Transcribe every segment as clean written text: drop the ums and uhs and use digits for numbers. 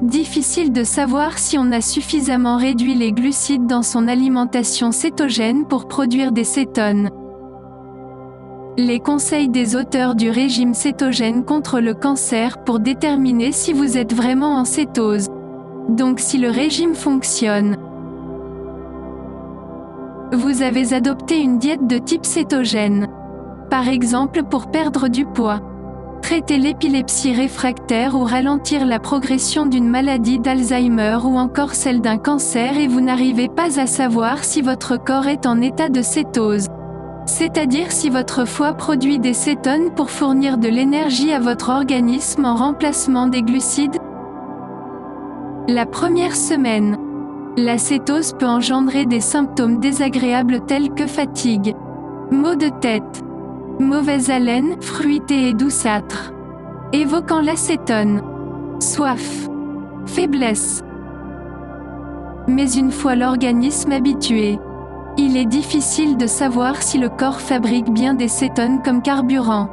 Difficile de savoir si on a suffisamment réduit les glucides dans son alimentation cétogène pour produire des cétones. Les conseils des auteurs du régime cétogène contre le cancer pour déterminer si vous êtes vraiment en cétose. Donc si le régime fonctionne. Vous avez adopté une diète de type cétogène. Par exemple pour perdre du poids, traiter l'épilepsie réfractaire ou ralentir la progression d'une maladie d'Alzheimer ou encore celle d'un cancer et vous n'arrivez pas à savoir si votre corps est en état de cétose. C'est-à-dire si votre foie produit des cétones pour fournir de l'énergie à votre organisme en remplacement des glucides. La première semaine, la cétose peut engendrer des symptômes désagréables tels que fatigue, maux de tête, mauvaise haleine, fruité et douceâtre, évoquant l'acétone, soif, faiblesse. Mais une fois l'organisme habitué, il est difficile de savoir si le corps fabrique bien des cétones comme carburant.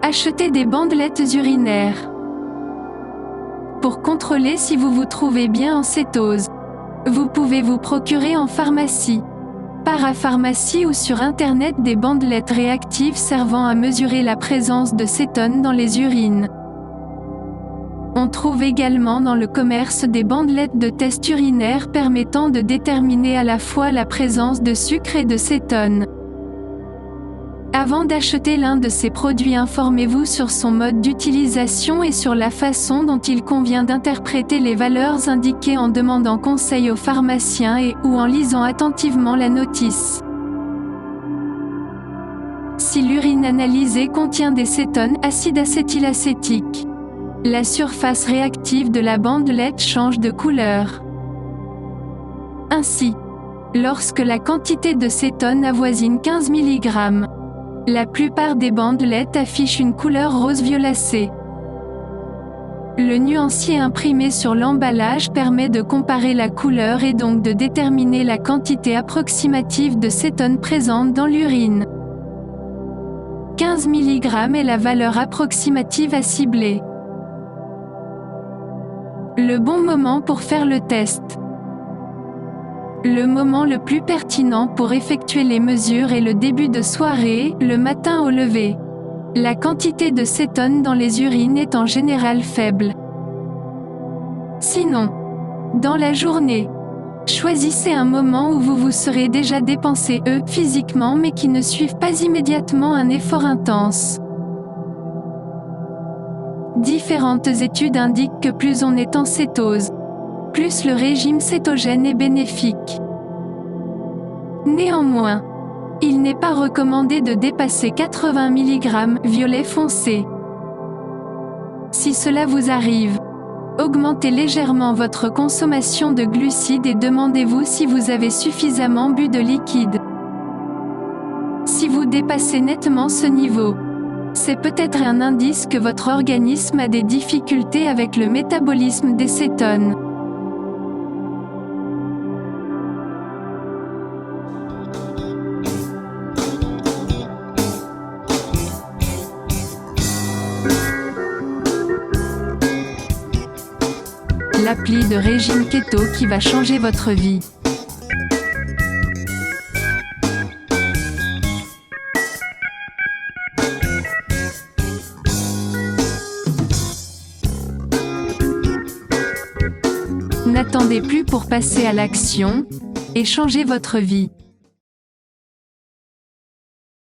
Achetez des bandelettes urinaires. Pour contrôler si vous vous trouvez bien en cétose, vous pouvez vous procurer en pharmacie, parapharmacie ou sur internet des bandelettes réactives servant à mesurer la présence de cétones dans les urines. On trouve également dans le commerce des bandelettes de test urinaire permettant de déterminer à la fois la présence de sucre et de cétones. Avant d'acheter l'un de ces produits, informez-vous sur son mode d'utilisation et sur la façon dont il convient d'interpréter les valeurs indiquées en demandant conseil au pharmacien ou en lisant attentivement la notice. Si l'urine analysée contient des cétones, acide acétylacétique, la surface réactive de la bandelette change de couleur. Ainsi, lorsque la quantité de cétones avoisine 15 mg, la plupart des bandelettes affichent une couleur rose violacée. Le nuancier imprimé sur l'emballage permet de comparer la couleur et donc de déterminer la quantité approximative de cétones présentes dans l'urine. 15 mg est la valeur approximative à cibler. Le bon moment pour faire le test. Le moment le plus pertinent pour effectuer les mesures est le début de soirée, le matin au lever. La quantité de cétones dans les urines est en général faible. Sinon, dans la journée, choisissez un moment où vous vous serez déjà dépensé physiquement mais qui ne suivent pas immédiatement un effort intense. Différentes études indiquent que plus on est en cétose, plus le régime cétogène est bénéfique. Néanmoins, il n'est pas recommandé de dépasser 80 mg violet foncé. Si cela vous arrive, augmentez légèrement votre consommation de glucides et demandez-vous si vous avez suffisamment bu de liquide. Si vous dépassez nettement ce niveau, c'est peut-être un indice que votre organisme a des difficultés avec le métabolisme des cétones. L'appli de régime keto qui va changer votre vie. N'attendez plus pour passer à l'action et changer votre vie.